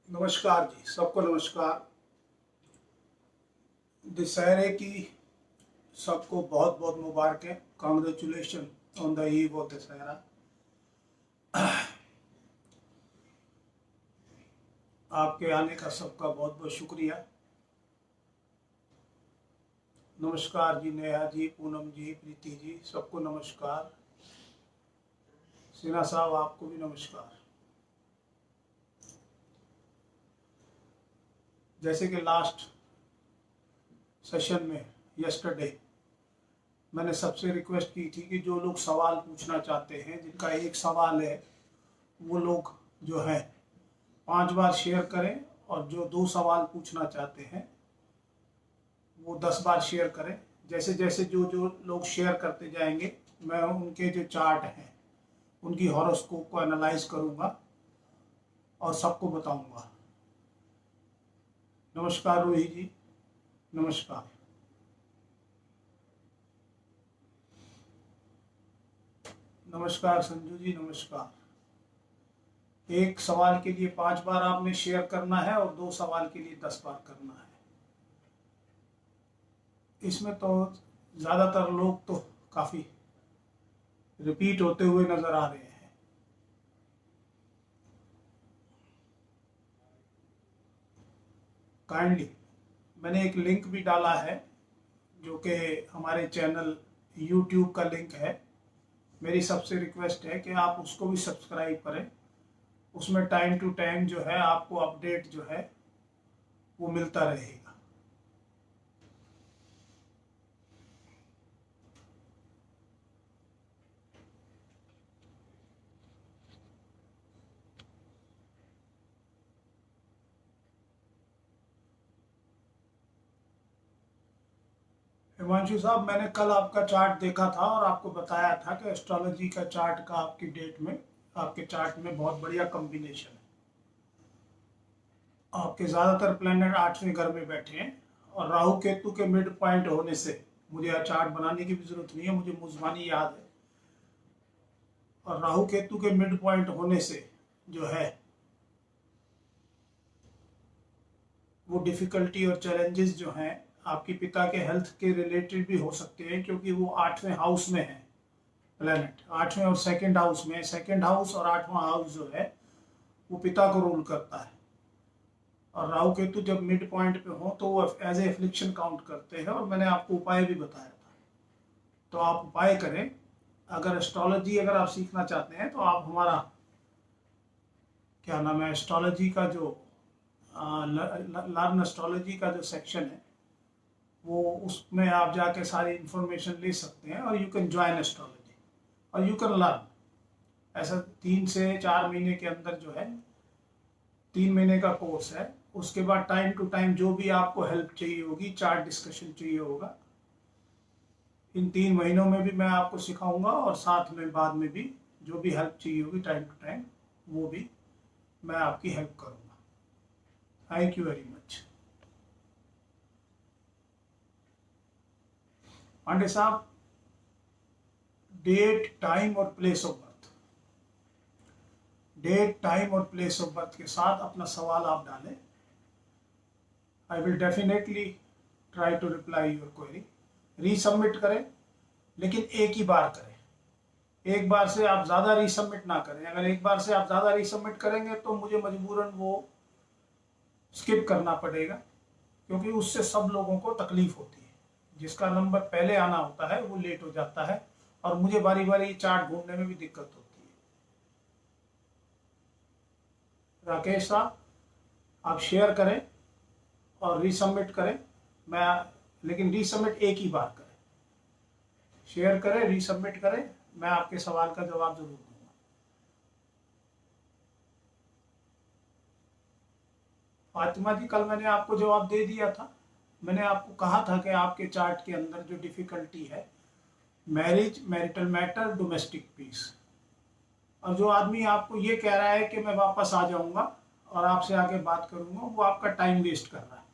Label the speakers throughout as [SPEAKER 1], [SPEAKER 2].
[SPEAKER 1] नमस्कार जी, सबको नमस्कार। दशहरे की सबको बहुत बहुत मुबारकें। Congratulation on the eve of Dussehra. आपके आने का सबका बहुत बहुत शुक्रिया। नमस्कार जी, नेहा जी, पूनम जी, प्रीति जी, सबको नमस्कार। सिन्हा साहब, आपको भी नमस्कार। जैसे कि लास्ट सेशन में यस्टरडे मैंने सबसे रिक्वेस्ट की थी कि जो लोग सवाल पूछना चाहते हैं, जिनका एक सवाल है, वो लोग जो है 5 बार शेयर करें, और जो 2 सवाल पूछना चाहते हैं वो 10 बार शेयर करें। जैसे जैसे जो जो लोग शेयर करते जाएंगे, मैं उनके जो चार्ट हैं उनकी हॉरोस्कोप को एनालाइज करूंगा और सबको बताऊंगा। नमस्कार रूही जी, नमस्कार। नमस्कार संजू जी, नमस्कार। एक सवाल के लिए 5 बार आपने शेयर करना है और 2 सवाल के लिए 10 बार करना है। इसमें तो ज़्यादातर लोग तो काफ़ी रिपीट होते हुए नज़र आ रहे हैं। काइंडली मैंने एक लिंक भी डाला है, जो कि हमारे चैनल यूट्यूब का लिंक है। मेरी सबसे रिक्वेस्ट है कि आप उसको भी सब्सक्राइब करें। उसमें टाइम टू टाइम जो है आपको अपडेट जो है वो मिलता रहेगा। हिमांशु साहब, मैंने कल आपका चार्ट देखा था और आपको बताया था कि एस्ट्रोलॉजी का चार्ट का आपकी डेट में, आपके चार्ट में बहुत बढ़िया कॉम्बिनेशन है। आपके ज़्यादातर प्लैनेट 8वें घर में बैठे हैं, और राहु केतु के मिड पॉइंट होने से मुझे चार्ट बनाने की भी जरूरत नहीं है, मुझे मुज़मानी याद है। और राहु केतु के मिड पॉइंट होने से जो है वो डिफिकल्टी और चैलेंजेस जो हैं आपके पिता के हेल्थ के रिलेटेड भी हो सकते हैं, क्योंकि वो 8वें हाउस में है प्लैनेट। 8वें और सेकंड हाउस में, सेकंड हाउस और 8वां हाउस जो है वो पिता को रूल करता है। और राहु केतु जब मिड पॉइंट पे हो तो वो एज ए एफ्लिक्शन काउंट करते हैं, और मैंने आपको उपाय भी बताया था। तो आप उपाय करें। अगर एस्ट्रोलॉजी अगर आप सीखना चाहते हैं तो आप हमारा क्या नाम है, एस्ट्रोलॉजी का जो लर्न एस्ट्रोलॉजी का जो सेक्शन है, वो उसमें आप जाके सारी इंफॉर्मेशन ले सकते हैं, और यू कैन ज्वाइन एस्ट्रोलॉजी और यू कैन लर्न। ऐसा 3 से 4 महीने के अंदर जो है, 3 महीने का कोर्स है। उसके बाद टाइम टू टाइम जो भी आपको हेल्प चाहिए होगी, चार्ट डिस्कशन चाहिए होगा, इन 3 महीनों में भी मैं आपको सिखाऊंगा, और साथ में बाद में भी जो भी हेल्प चाहिए होगी टाइम टू टाइम, वो भी मैं आपकी हेल्प करूंगा। Thank you very much. Pandey साहब, डेट, टाइम और place of birth, date, time और प्लेस ऑफ बर्थ के साथ अपना सवाल आप डालें। I will definitely try to reply your query. Resubmit करें, लेकिन एक ही बार करें। एक बार से आप ज़्यादा रीसबमिट ना करें। अगर एक बार से आप ज़्यादा रीसबमिट करेंगे तो मुझे मजबूरन वो स्किप करना पड़ेगा, क्योंकि उससे सब लोगों को तकलीफ होती है। जिसका नंबर पहले आना होता है वो लेट हो जाता है, और मुझे बारी बारी चार्ट ढूंढने में भी दिक्कत होती है। राकेश साहब, आप शेयर करें और रीसबमिट करें। मैं लेकिन रीसबमिट एक ही बार करें। शेयर करें, रीसबमिट करें, मैं आपके सवाल का जवाब जरूर दूंगा। फातिमा जी, कल मैंने आपको जवाब दे दिया था। मैंने आपको कहा था कि आपके चार्ट के अंदर जो डिफिकल्टी है, marriage, marital matter, domestic peace. और जो आदमी आपको ये कह रहा है कि मैं वापस आ जाऊंगा और आपसे आके बात करूंगा, वो आपका टाइम वेस्ट कर रहा है,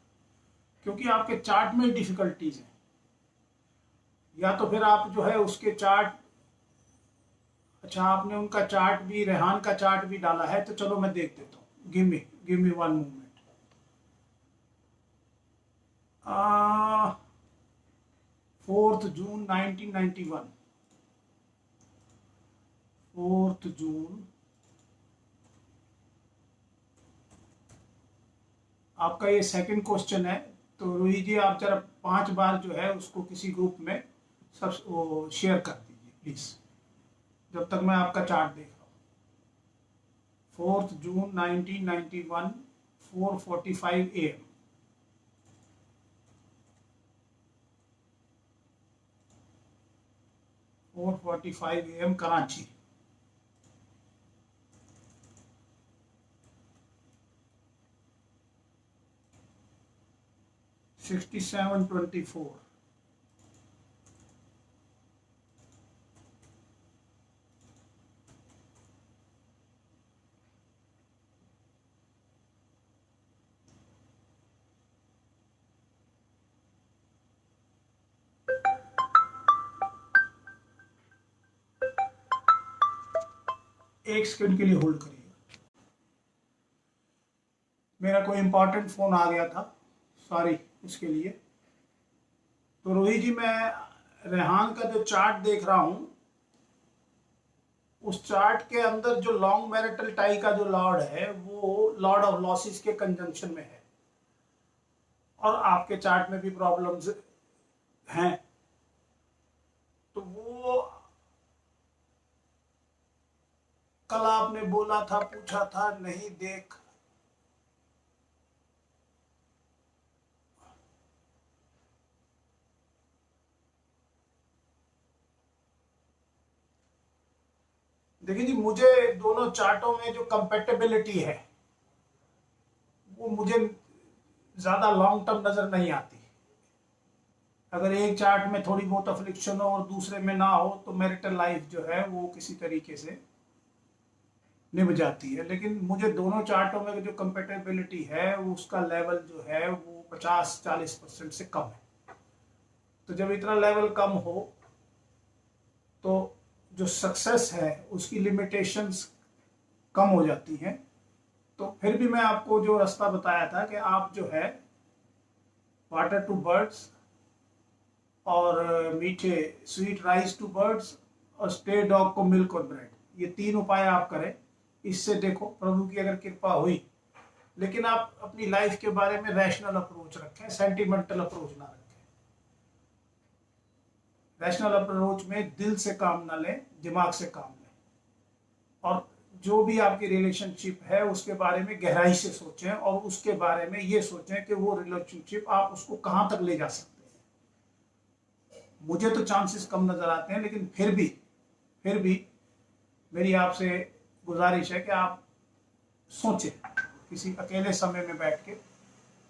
[SPEAKER 1] क्योंकि आपके चार्ट में डिफिकल्टीज हैं। या तो फिर आप जो है उसके चार्ट, अच्छा आपने उनका चार्ट भी, रेहान का चार्ट भी डाला है, तो चलो मैं देख देता हूँ। Give me give me one moment. 4th June 1991. 4th June आपका ये सेकंड क्वेश्चन है। तो रोहित जी आप जरा 5 बार जो है उसको किसी ग्रुप में सब वो शेयर कर दीजिए प्लीज, जब तक मैं आपका चार्ट देख रहा हूँ। 4th June 1991, 4:45 AM। कराची। $67.24। एक सेकंड के लिए होल्ड करिए, मेरा कोई इंपॉर्टेंट फोन आ गया था, सॉरी उसके लिए। तो रोहित जी मैं रेहान का जो चार्ट देख रहा हूं, उस चार्ट के अंदर जो लॉन्ग मैरिटल टाई का जो लॉर्ड है वो लॉर्ड ऑफ लॉसेस के कंजंक्शन में है, और आपके चार्ट में भी प्रॉब्लम्स हैं। तो वो कल आपने बोला था, पूछा था, नहीं देख देखिए जी, मुझे दोनों चार्टों में जो कंपेटेबिलिटी है वो मुझे ज्यादा लॉन्ग टर्म नजर नहीं आती। अगर एक चार्ट में थोड़ी बहुत अफ्लिक्शन हो और दूसरे में ना हो तो मैरिटल लाइफ जो है वो किसी तरीके से निभ जाती है। लेकिन मुझे दोनों चार्टों में जो कंपेटेबिलिटी है उसका लेवल जो है वो 50-40% से कम है। तो जब इतना लेवल कम हो तो जो सक्सेस है उसकी लिमिटेशंस कम हो जाती हैं। तो फिर भी मैं आपको जो रास्ता बताया था कि आप जो है वाटर टू बर्ड्स और मीठे स्वीट राइस टू बर्ड्स और स्टे डॉग को मिल्क और ब्रेड, ये 3 उपाय आप करें। इससे देखो प्रभु की अगर कृपा हुई। लेकिन आप अपनी लाइफ के बारे में रैशनल अप्रोच रखें, सेंटिमेंटल अप्रोच ना रखें। रैशनल अप्रोच में दिल से काम ना लें, दिमाग से काम लें। और जो भी आपकी रिलेशनशिप है उसके बारे में गहराई से सोचें, और उसके बारे में ये सोचें कि वो रिलेशनशिप आप उसको कहां तक ले जा सकते हैं। मुझे तो चांसेस कम नजर आते हैं, लेकिन फिर भी मेरी आपसे गुजारिश है कि आप सोचें किसी अकेले समय में बैठ के,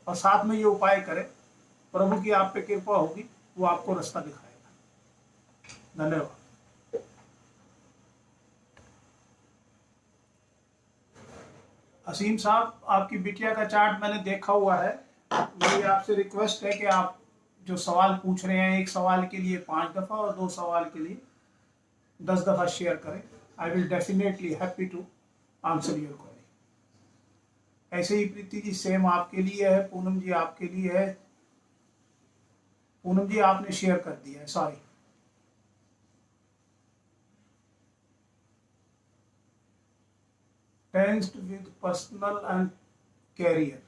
[SPEAKER 1] और साथ में ये उपाय करें। प्रभु की आप पे कृपा होगी, वो आपको रास्ता दिखाएगा। धन्यवाद। असीम साहब, आपकी बिटिया का चार्ट मैंने देखा हुआ है। मेरी आपसे रिक्वेस्ट है कि आप जो सवाल पूछ रहे हैं, एक सवाल के लिए 5 दफा और 2 सवाल के लिए 10 दफा शेयर करें। I will definitely happy to answer your query. ऐसे ही प्रीति जी सेम आपके लिए है, पूनम जी आपके लिए है। पूनम जी आपने शेयर कर दिया है, sorry. Tensed with personal and career,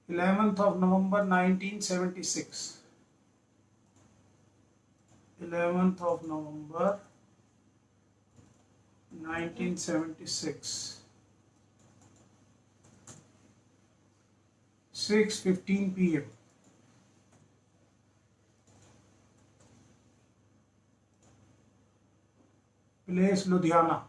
[SPEAKER 1] 11th of November 1976। 11th of November 1976, 6:15 PM। Place Ludhiana.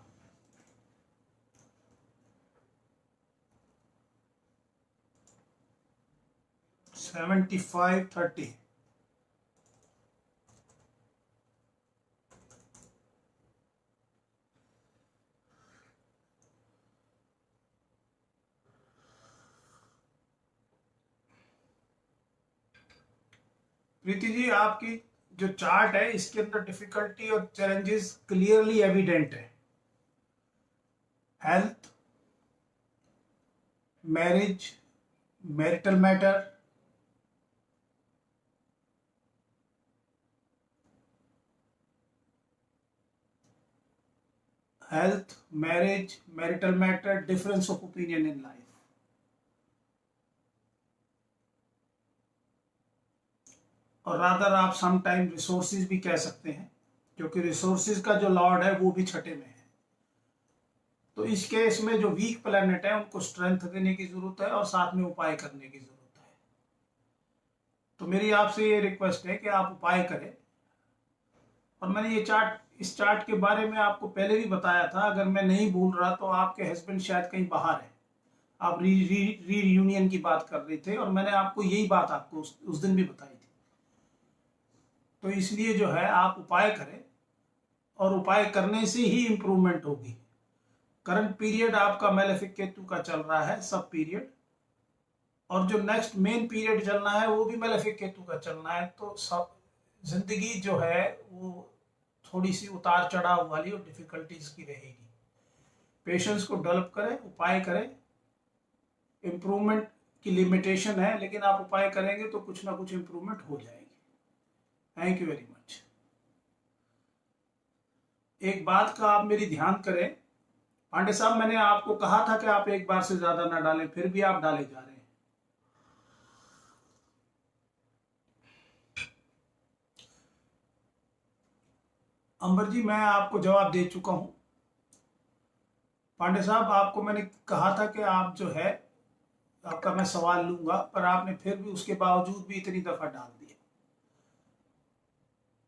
[SPEAKER 1] $75.30। Preeti ji, आपकी जो चार्ट है इसके अंदर डिफिकल्टी और चैलेंजेस क्लियरली एविडेंट है। Health, marriage, marital matter, health, marriage, marital matter, difference of opinion in life. और rather आप some time resources भी कह सकते हैं, क्योंकि रिसोर्सेज का जो लॉर्ड है वो भी छठे में है। तो इस केस में जो वीक प्लैनेट है उनको स्ट्रेंथ देने की जरूरत है और साथ में उपाय करने की जरूरत है। तो मेरी आपसे ये रिक्वेस्ट है कि आप उपाय करें। और मैंने ये इस चार्ट के बारे में आपको पहले भी बताया था, अगर मैं नहीं भूल रहा तो आपके हस्बैंड शायद कहीं बाहर है, आप रीयूनियन की बात कर रहे थे, और मैंने आपको यही बात आपको उस दिन भी बताई थी। तो इसलिए जो है आप उपाय करें, और उपाय करने से ही इंप्रूवमेंट होगी। करंट पीरियड आपका मैलेफिक केतु का चल रहा है, सब पीरियड, और जो नेक्स्ट मेन पीरियड चलना है वो भी मैलेफिक केतु का चलना है। तो सब जिंदगी जो है वो थोड़ी सी उतार चढ़ाव वाली और डिफिकल्टीज की रहेगी। पेशेंस को डेवलप करें, उपाय करें। इम्प्रूवमेंट की लिमिटेशन है, लेकिन आप उपाय करेंगे तो कुछ ना कुछ इम्प्रूवमेंट हो जाएगी। Thank you very much. एक बात का आप मेरी ध्यान करें पांडे साहब, मैंने आपको कहा था कि आप एक बार से ज्यादा ना डालें, फिर भी आप डाले जा रहे हैं। अंबर जी, मैं आपको जवाब दे चुका हूं। पांडे साहब, आपको मैंने कहा था कि आप जो है आपका मैं सवाल लूंगा, पर आपने फिर भी उसके बावजूद भी इतनी दफा डाल दिया।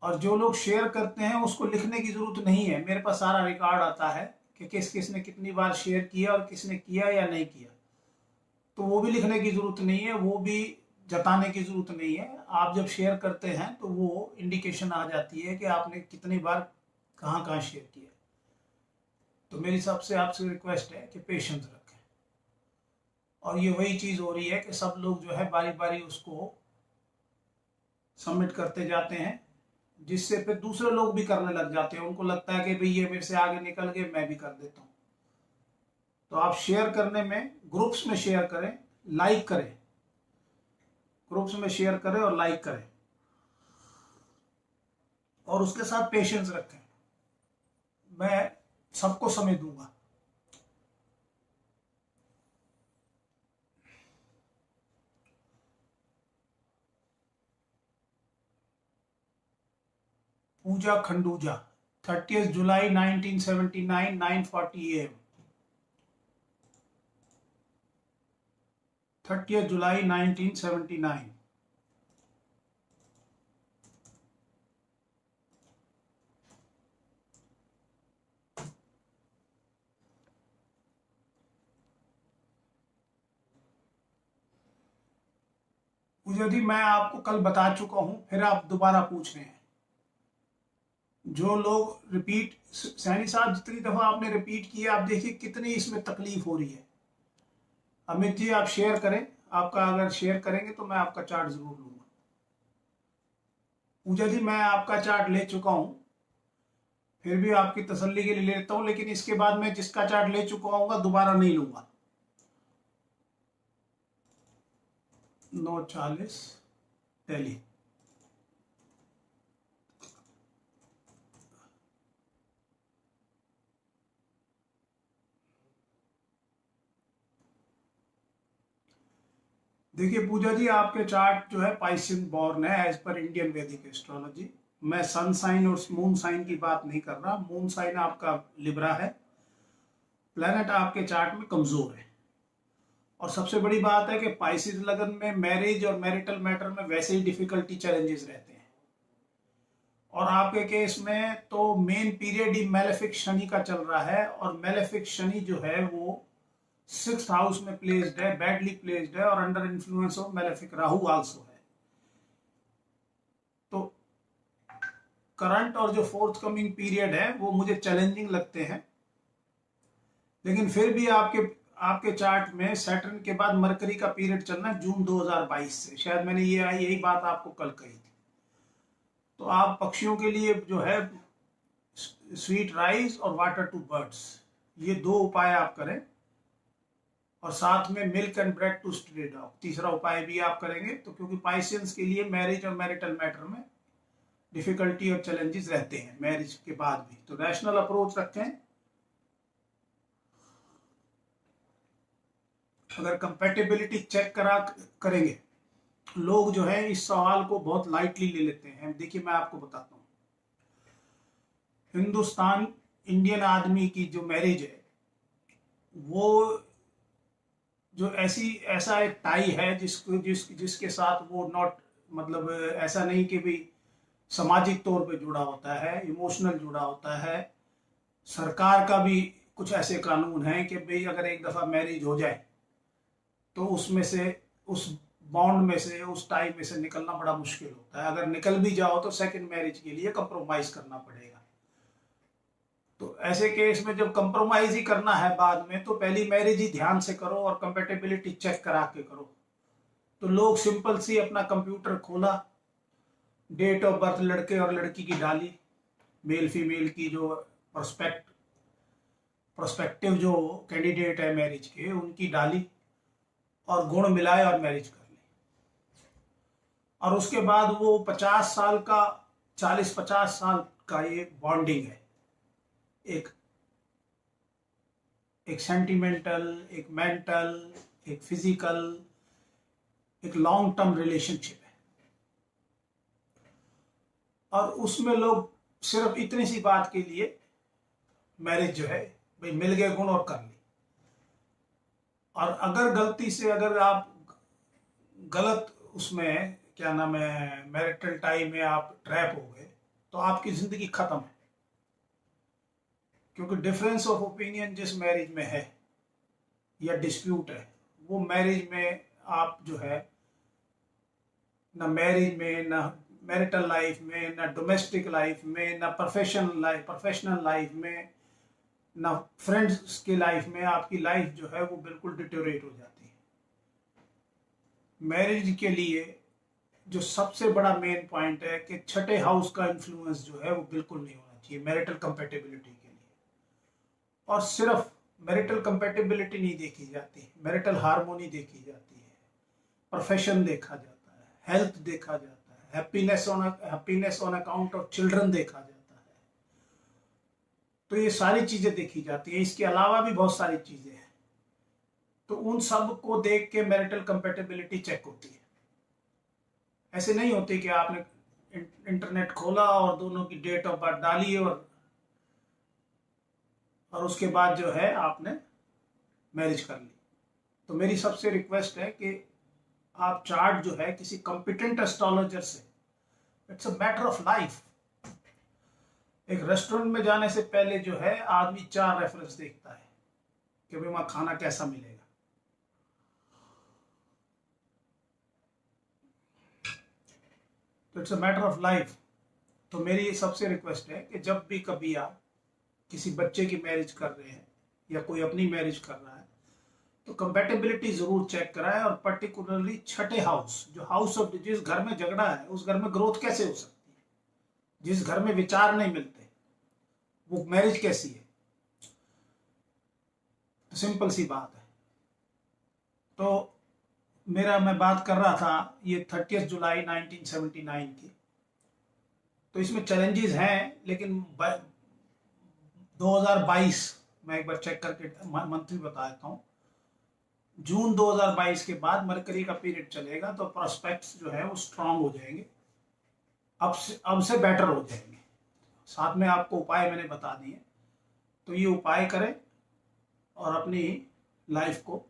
[SPEAKER 1] और जो लोग शेयर करते हैं उसको लिखने की जरूरत नहीं है, मेरे पास सारा रिकॉर्ड आता है कि किस किस ने कितनी बार शेयर किया और किसने किया या नहीं किया। तो वो भी लिखने की जरूरत नहीं है, वो भी जताने की जरूरत नहीं है। आप जब शेयर करते हैं तो वो इंडिकेशन आ जाती है कि आपने कितनी बार कहाँ कहाँ शेयर किया। तो मेरी सबसे आपसे रिक्वेस्ट है कि पेशेंस रखें। और ये वही चीज हो रही है कि सब लोग जो है बारी बारी उसको सबमिट करते जाते हैं, जिससे फिर दूसरे लोग भी करने लग जाते हैं। उनको लगता है कि भाई ये मेरे से आगे निकल गए, मैं भी कर देता हूँ। तो आप शेयर करने में ग्रुप्स में शेयर करें, लाइक करें, ग्रुप्स में शेयर करें और लाइक करें, और उसके साथ पेशेंस रखें। मैं सबको समय दूंगा। पूजा खंडूजा, 30 जुलाई 1979, 9:40 AM। 30 जुलाई 1979। पूजा जी, मैं आपको कल बता चुका हूं, फिर आप दोबारा पूछ रहे हैं। जो लोग रिपीट, सैनी साहब जितनी दफा आपने रिपीट किया, आप देखिए कितनी इसमें तकलीफ हो रही है। अमित जी, आप शेयर करें, आपका अगर शेयर करेंगे तो मैं आपका चार्ट जरूर लूंगा। पूजा जी, मैं आपका चार्ट ले चुका हूं, फिर भी आपकी तसल्ली के लिए ले लेता हूं, लेकिन इसके बाद मैं जिसका चार्ट ले चुका हूँ दोबारा नहीं लूंगा। 9:40 दिल्ली। देखिए पूजा जी, आपके चार्ट जो है पाइसियन बॉर्न है एज पर इंडियन वैदिक एस्ट्रोलॉजी। मैं सन साइन और मून साइन की बात नहीं कर रहा। मून साइन आपका लिब्रा है, प्लेनेट आपके चार्ट में कमजोर है। और सबसे बड़ी बात है कि पाइसिस लगन में मैरिज और मैरिटल मैटर में वैसे ही डिफिकल्टी चैलेंजेस रहते हैं। और आपके केस में तो मेन पीरियड ही मैलेफिक शनि का चल रहा है, और मैलेफिक शनि जो है वो 6th हाउस में प्लेस्ड है, बैडली प्लेस्ड है, और under influence of malefic Rahu also है। तो करंट और जो फोर्थ कमिंग पीरियड है वो मुझे चैलेंजिंग लगते हैं। लेकिन फिर भी आपके आपके चार्ट में सैटर्न के बाद मरकरी का पीरियड चलना है जून 2022 से। शायद मैंने यही बात आपको कल कही थी। तो आप पक्षियों के लिए जो है स्वीट राइस और वाटर टू बर्ड्स, ये 2 उपाय आप करें। और साथ में milk and bread to stray dog, तीसरा उपाय भी आप करेंगे। तो क्योंकि पाइसियंस के लिए मैरिज और मैरिटल मैटर में डिफिकल्टी और चैलेंजेस रहते हैं मैरिज के बाद भी, तो रैशनल अप्रोच रखें। अगर कंपैटिबिलिटी चेक करेंगे, लोग जो है इस सवाल को बहुत लाइटली ले लेते हैं। देखिए मैं आपको बताता हूँ, हिंदुस्तान इंडियन आदमी की जो मैरिज है वो जो ऐसा एक टाई है जिसके साथ वो नॉट, मतलब ऐसा नहीं कि भाई सामाजिक तौर पे जुड़ा होता है, इमोशनल जुड़ा होता है। सरकार का भी कुछ ऐसे कानून हैं कि भाई अगर एक दफा मैरिज हो जाए तो उसमें से, उस बॉन्ड में से, उस टाई में से निकलना बड़ा मुश्किल होता है। अगर निकल भी जाओ तो सेकंड मैरिज के लिए कंप्रोमाइज करना पड़ेगा। तो ऐसे केस में जब कंप्रोमाइज ही करना है बाद में, तो पहली मैरिज ही ध्यान से करो और कंपेटेबिलिटी चेक करा के करो। तो लोग सिंपल सी अपना कंप्यूटर खोला, डेट ऑफ बर्थ लड़के और लड़की की डाली, मेल फीमेल की जो प्रोस्पेक्टिव जो कैंडिडेट है मैरिज के, उनकी डाली और गुण मिलाए और मैरिज कर ली। और उसके बाद वो 50 साल का, 40-50 साल का ये बॉन्डिंग है, एक सेंटिमेंटल, एक मेंटल, एक फिजिकल, एक लॉन्ग टर्म रिलेशनशिप है। और उसमें लोग सिर्फ इतनी सी बात के लिए मैरिज जो है, भाई मिल गए गुण और कर ली। और अगर गलती से, अगर आप गलत उसमें क्या नाम है मैरिटल टाई में आप ट्रैप हो गए, तो आपकी जिंदगी खत्म है। क्योंकि डिफरेंस ऑफ ओपिनियन जिस मैरिज में है या डिस्प्यूट है, वो मैरिज में आप जो है, ना मैरिज में, ना मैरिटल लाइफ में, ना डोमेस्टिक लाइफ में, ना प्रोफेशनल लाइफ में, ना फ्रेंड्स की लाइफ में, आपकी लाइफ जो है वो बिल्कुल डिटोरेट हो जाती है। मैरिज के लिए जो सबसे बड़ा मेन पॉइंट है कि छठे हाउस का इन्फ्लुएंस जो है वो बिल्कुल नहीं होना चाहिए मैरिटल कंपेटेबिलिटी के लिए। और सिर्फ मैरिटल कंपेटेबिलिटी नहीं देखी जाती, मैरिटल हार्मोनी देखी जाती है, प्रोफेशन देखा जाता है, हेल्थ देखा जाता है, happiness on account of children देखा जाता है। तो ये सारी चीजें देखी जाती है। इसके अलावा भी बहुत सारी चीजें हैं, तो उन सब को देख के मैरिटल कंपेटेबिलिटी चेक होती है। ऐसे नहीं होती कि आपने इंटरनेट खोला और दोनों की डेट ऑफ बर्थ डाली और उसके बाद जो है आपने मैरिज कर ली। तो मेरी सबसे रिक्वेस्ट है कि आप चार्ट जो है किसी कॉम्पिटेंट एस्ट्रोलॉजर से, it's a matter of life. एक रेस्टोरेंट में जाने से पहले जो है आदमी 4 रेफरेंस देखता है कि भाई वहां खाना कैसा मिलेगा। तो it's a matter of life. तो मेरी सबसे रिक्वेस्ट है कि जब भी कभी आप किसी बच्चे की मैरिज कर रहे हैं या कोई अपनी मैरिज कर रहा है, तो कंपैटिबिलिटी जरूर चेक कराएं। और पर्टिकुलरली छठे हाउस, जो हाउस ऑफ, जिस घर में झगड़ा है उस घर में ग्रोथ कैसे हो सकती है, जिस घर में विचार नहीं मिलते वो मैरिज कैसी है। तो सिंपल सी बात है। तो मैं बात कर रहा था ये 30 जुलाई 1979 की। तो इसमें चैलेंजेस हैं, लेकिन 2022 मैं एक बार चेक करके मंथ भी बता देता हूँ। जून 2022 के बाद मरकरी का पीरियड चलेगा, तो प्रोस्पेक्ट्स जो है वो स्ट्रांग हो जाएंगे, अब से बेटर हो जाएंगे। साथ में आपको उपाय मैंने बता दिए, तो ये उपाय करें और अपनी लाइफ को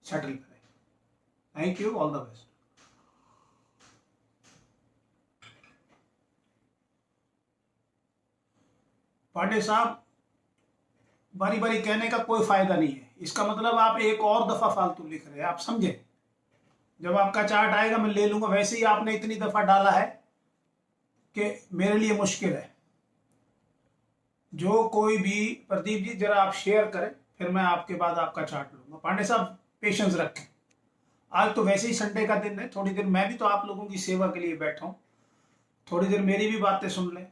[SPEAKER 1] सेटल करें। Thank you, all the best. Pandey साहब, बारी बारी कहने का कोई फायदा नहीं है। इसका मतलब आप एक और दफा फालतू लिख रहे हैं, आप समझे। जब आपका चार्ट आएगा मैं ले लूंगा। वैसे ही आपने इतनी दफा डाला है कि मेरे लिए मुश्किल है। जो कोई भी, प्रदीप जी जरा आप शेयर करें, फिर मैं आपके बाद आपका चार्ट लूंगा। पांडे साहब पेशेंस रखें। आज तो वैसे ही संडे का दिन है, थोड़ी देर मैं भी तो आप लोगों की सेवा के लिए बैठा हूं, थोड़ी देर मेरी भी बातें सुन लें।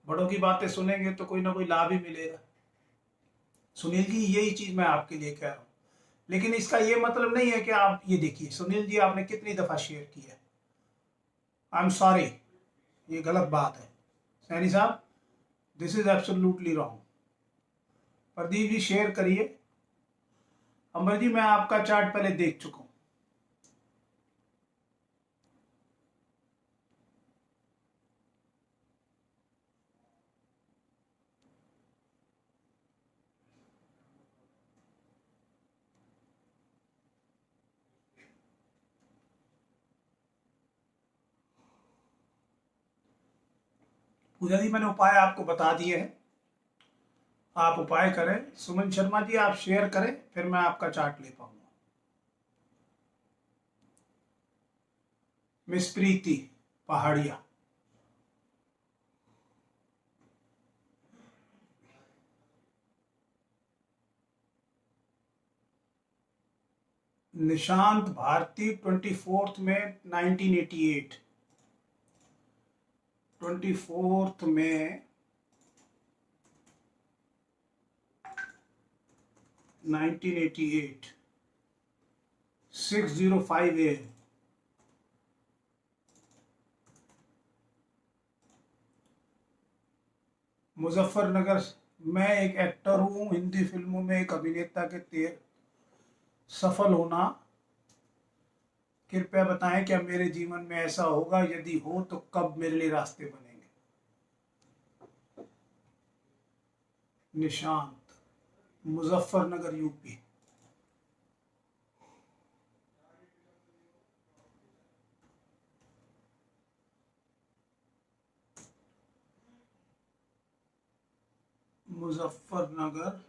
[SPEAKER 1] बड़ों की बातें सुनेंगे तो कोई ना कोई लाभ ही मिलेगा। सुनील जी यही चीज मैं आपके लिए कह रहा हूँ, लेकिन इसका ये मतलब नहीं है कि आप ये देखिए सुनील जी आपने कितनी दफा शेयर किया है, आई एम सॉरी, ये गलत बात है सैनी साहब, this is absolutely wrong. Pradeep ji share करिए। अमर जी मैं आपका चार्ट पहले देख चुका हूं। पूजा जी मैंने उपाय आपको बता दिए हैं, आप उपाय करें। सुमन शर्मा जी आप शेयर करें, फिर मैं आपका चार्ट ले पाऊंगा। मिस प्रीति पहाड़िया, निशांत भारती 24th में 1988, 24th में 1988, 6:05 AM। मुजफ्फरनगर। मैं एक एक्टर हूँ, हिंदी फिल्मों में एक अभिनेता के सफल होना। कृपया बताएं क्या मेरे जीवन में ऐसा होगा, यदि हो तो कब मेरे लिए रास्ते बनेंगे। निशांत, मुजफ्फरनगर यूपी। मुजफ्फरनगर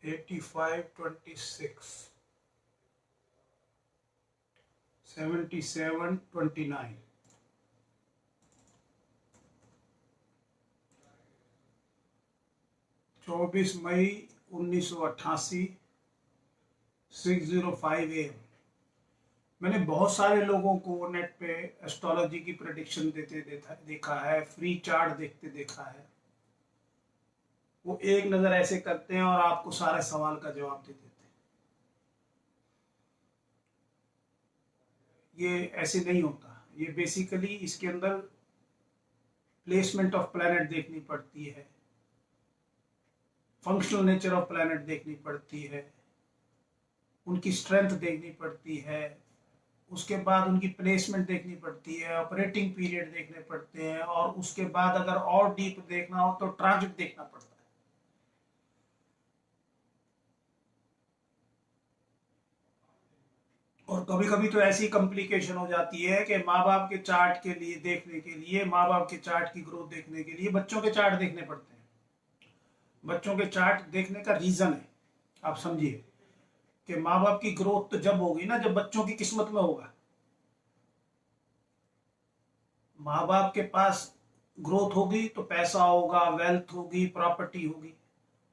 [SPEAKER 1] $85.26, $77.29, 24 मई 1988, 6:05 AM। मैंने बहुत सारे लोगों को नेट पे एस्ट्रोलॉजी की प्रेडिक्शन देते देखा है, फ्री चार्ट देखते देखा है। वो एक नजर ऐसे करते हैं और आपको सारे सवाल का जवाब दे देते हैं। ये ऐसे नहीं होता, ये बेसिकली इसके अंदर प्लेसमेंट ऑफ प्लैनेट देखनी पड़ती है, फंक्शनल नेचर ऑफ प्लैनेट देखनी पड़ती है, उनकी स्ट्रेंथ देखनी पड़ती है, उसके बाद उनकी प्लेसमेंट देखनी पड़ती है, ऑपरेटिंग पीरियड देखने पड़ते हैं, और उसके बाद अगर और डीप देखना हो तो ट्रांजिट देखना पड़ता है। और कभी कभी तो ऐसी कॉम्प्लिकेशन हो जाती है कि माँ बाप के चार्ट के लिए देखने के लिए, माँ बाप के चार्ट की ग्रोथ देखने के लिए बच्चों के चार्ट देखने पड़ते हैं। बच्चों के चार्ट देखने का रीजन है, आप समझिए कि माँ बाप की ग्रोथ तो जब होगी ना जब बच्चों की किस्मत में होगा। माँ बाप के पास ग्रोथ होगी तो पैसा होगा, वेल्थ होगी, प्रॉपर्टी होगी।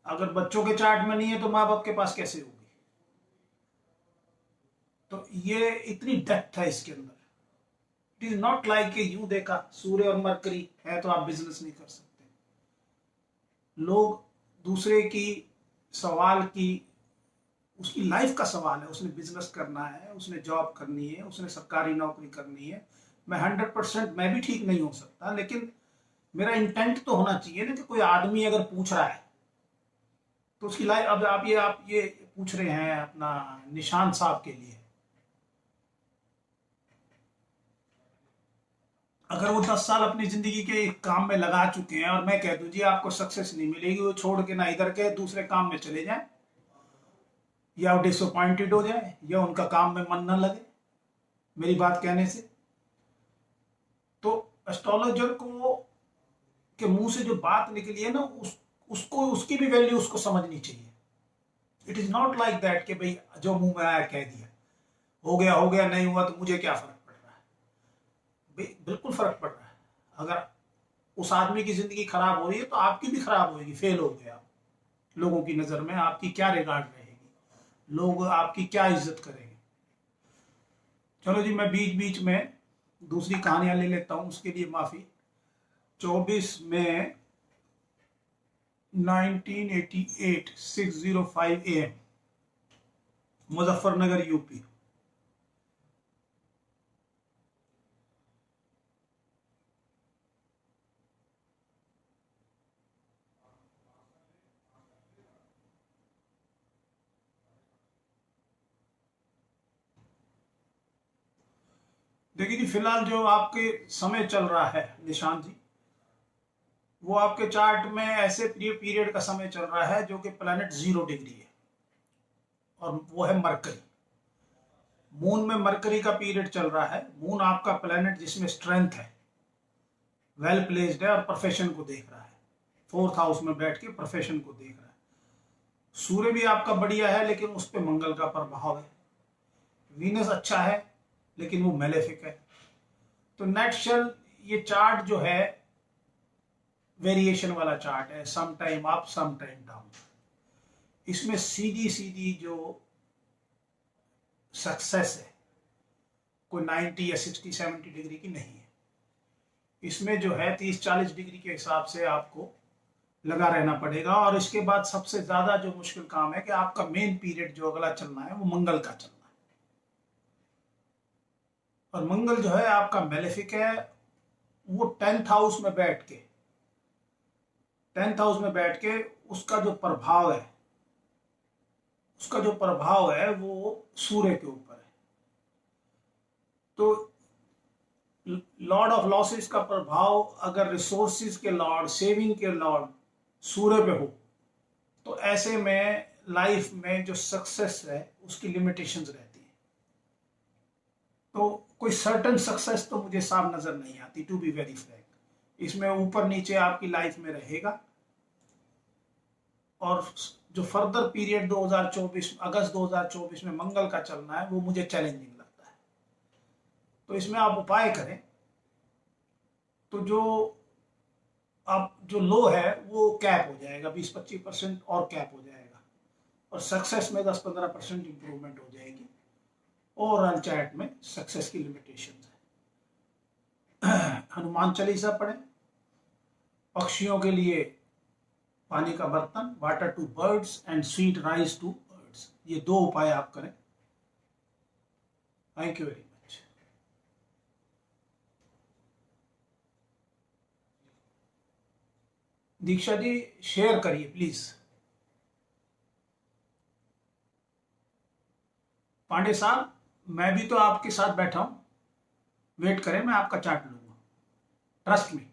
[SPEAKER 1] अगर बच्चों के चार्ट में नहीं है तो माँ बाप के पास कैसे होगी। तो ये इतनी डेप्थ है इसके अंदर। It is not like you देखा सूर्य और मरकरी है तो आप बिजनेस नहीं कर सकते। लोग दूसरे की सवाल की, उसकी लाइफ का सवाल है, उसने बिजनेस करना है, उसने जॉब करनी है, उसने सरकारी नौकरी करनी है। मैं 100% मैं भी ठीक नहीं हो सकता, लेकिन मेरा इंटेंट तो होना चाहिए ना कि कोई आदमी अगर पूछ रहा है तो उसकी लाइफ। अब आप ये पूछ रहे हैं अपना निशांत साहब के लिए, अगर वो 10 साल अपनी जिंदगी के एक काम में लगा चुके हैं और मैं कह दूं जी आपको सक्सेस नहीं मिलेगी, वो छोड़ के ना इधर के दूसरे काम में चले जाएं, या डिसअपॉइंटेड हो जाए, या उनका काम में मन न लगे मेरी बात कहने से, तो एस्ट्रोलॉजर को के मुंह से जो बात निकली है ना उसको उसकी भी वैल्यू उसको समझनी चाहिए। It is not like that कि भाई जो मुंह में आया कह दिया, हो गया नहीं हुआ तो मुझे क्या फर्क पड़ रहा है। बिल्कुल फर्क पड़ रहा है। अगर उस आदमी की जिंदगी खराब हो रही है तो आपकी भी खराब होगी, फेल हो गए आप। लोगों की नजर में आपकी क्या रिगार्ड रहेगी, लोग आपकी क्या इज्जत करेंगे। चलो जी, मैं बीच बीच में दूसरी कहानियां ले लेता हूं, उसके लिए माफी। 24 मई 1988, 6:05 AM, मुजफ्फरनगर यूपी। देखिए जी, फिलहाल जो आपके समय चल रहा है निशांत जी, वो आपके चार्ट में ऐसे पीरियड का समय चल रहा है जो कि प्लैनेट 0 डिग्री है, और वो है मरकरी। मून में मरकरी का पीरियड चल रहा है। मून आपका प्लैनेट जिसमें स्ट्रेंथ है, वेल प्लेस्ड है और प्रोफेशन को देख रहा है। 4th हाउस में बैठ के प्रोफेशन को देख रहा है। सूर्य भी आपका बढ़िया है, लेकिन उस पर मंगल का प्रभाव है। वीनस अच्छा है, लेकिन वो मेलेफिक है। तो नेट शेल, ये चार्ट जो है वेरिएशन वाला चार्ट है, some time up some time down. इसमें सीधी सीधी जो सक्सेस है कोई 90 या 60-70 डिग्री की नहीं है। इसमें जो है 30-40 डिग्री के हिसाब से आपको लगा रहना पड़ेगा। और इसके बाद सबसे ज्यादा जो मुश्किल काम है कि आपका मेन पीरियड जो अगला चलना है वो मंगल का चलना है। और मंगल जो है आपका मेलेफिक है। वो 10th हाउस में बैठ के, 10th हाउस में बैठ के उसका जो प्रभाव है, उसका जो प्रभाव है वो सूर्य के ऊपर है। तो लॉर्ड ऑफ लॉसेस का प्रभाव अगर रिसोर्सिस के लॉर्ड, सेविंग के लॉर्ड सूर्य पे हो, तो ऐसे में लाइफ में जो सक्सेस है उसकी लिमिटेशंस रहती है। तो कोई सर्टन सक्सेस तो मुझे साफ नजर नहीं आती, टू बी वेरी फ्रैंक। इसमें ऊपर नीचे आपकी लाइफ में रहेगा। और जो फर्दर पीरियड 2024, अगस्त 2024 में मंगल का चलना है, वो मुझे चैलेंजिंग लगता है। तो इसमें आप उपाय करें तो जो आप जो लो है वो कैप हो जाएगा, 20-25% और कैप हो जाएगा। और सक्सेस में 10-15% इंप्रूवमेंट हो जाएगी। ओवरऑल चार्ट में सक्सेस की लिमिटेशन है। हनुमान चालीसा पढ़ें। पक्षियों के लिए पानी का बर्तन, water to birds and sweet rice to birds, ये 2 उपाय आप करें। Thank you very much. Diksha ji share करिए प्लीज। पांडे साहब, मैं भी तो आपके साथ बैठा हूं, वेट करें, मैं आपका चार्ट लूंगा, ट्रस्ट में।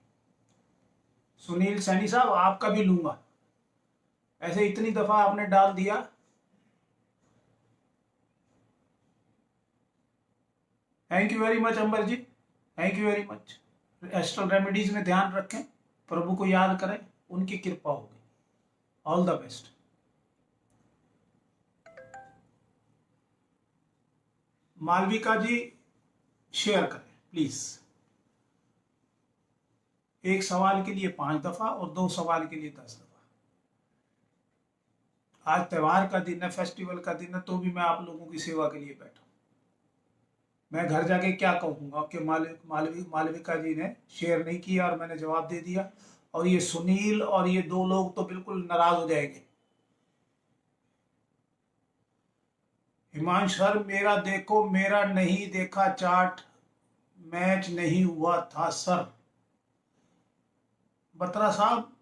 [SPEAKER 1] सुनील सैनी साहब, आपका भी लूंगा। ऐसे इतनी दफा आपने डाल दिया। Thank you very much Ambar ji, thank you very much. Astral remedies में ध्यान रखें, प्रभु को याद करें, उनकी कृपा होगी। All the best. Malvika ji share करें प्लीज। एक सवाल के लिए 5 दफा और 2 सवाल के लिए 10 दफा। आज त्योहार का दिन है, फेस्टिवल का दिन है, तो भी मैं आप लोगों की सेवा के लिए बैठा हूं। मैं घर जाके क्या कहूंगा कि मालविका जी ने शेयर नहीं किया और मैंने जवाब दे दिया, और ये सुनील और ये 2 लोग तो बिल्कुल नाराज हो जाएंगे। हिमांशु सर, मेरा देखो, मेरा नहीं देखा चार्ट, मैच नहीं हुआ था सर। बत्रा साहब,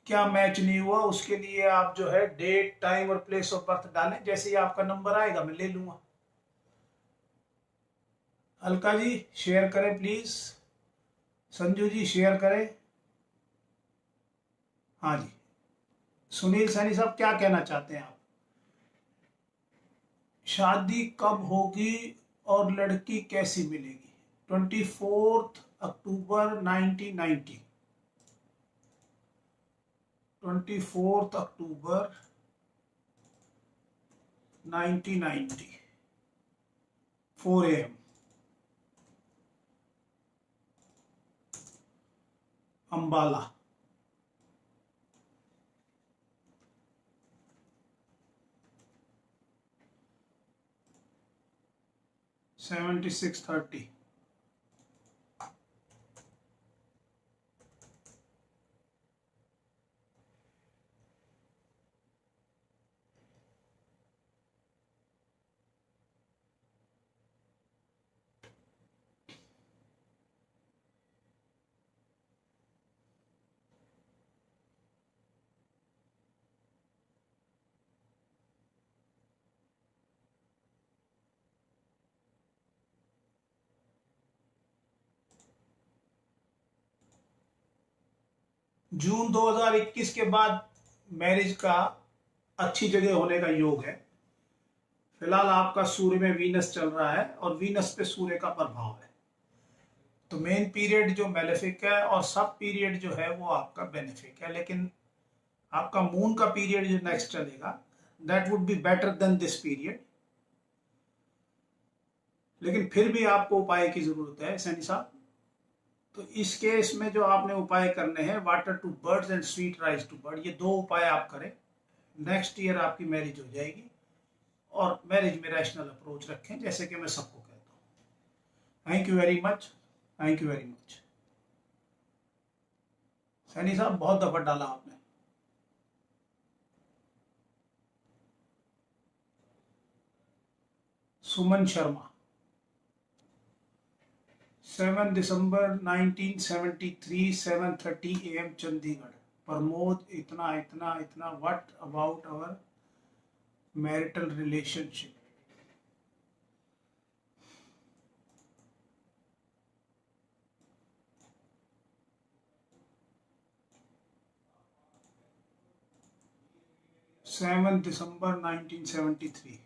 [SPEAKER 1] क्या मैच नहीं हुआ, उसके लिए आप जो है डेट, टाइम और प्लेस ऑफ बर्थ डालें, जैसे ही आपका नंबर आएगा मैं ले लूंगा। अलका जी शेयर करें प्लीज। संजू जी शेयर करें। हाँ जी। सुनील सैनी साहब, क्या कहना चाहते हैं आप? शादी कब होगी और लड़की कैसी मिलेगी? 24 अक्टूबर 1990। 24 अक्टूबर 1990, 4 AM। अंबाला। $76.30। जून 2021 के बाद मैरिज का अच्छी जगह होने का योग है। फिलहाल आपका सूर्य में वीनस चल रहा है और वीनस पे सूर्य का प्रभाव है, तो मेन पीरियड जो मेलेफिक है और सब पीरियड जो है वो आपका बेनिफिक है। लेकिन आपका मून का पीरियड जो नेक्स्ट चलेगा that would be better than this period. लेकिन फिर भी आपको उपाय की जरूरत है सैनी साहब। तो इस केस में जो आपने उपाय करने हैं, water to birds and sweet rice to bird, ये 2 उपाय आप करें, नेक्स्ट ईयर आपकी मैरिज हो जाएगी। और मैरिज में रैशनल अप्रोच रखें, जैसे कि मैं सबको कहता हूँ। Thank you very much, thank you very much. Saini साहब बहुत दफा डाला आपने। सुमन शर्मा 7 दिसंबर 1973 7:30 AM चंडीगढ़। प्रमोद इतना इतना इतना, what about our marital relationship? Seventh December 1973।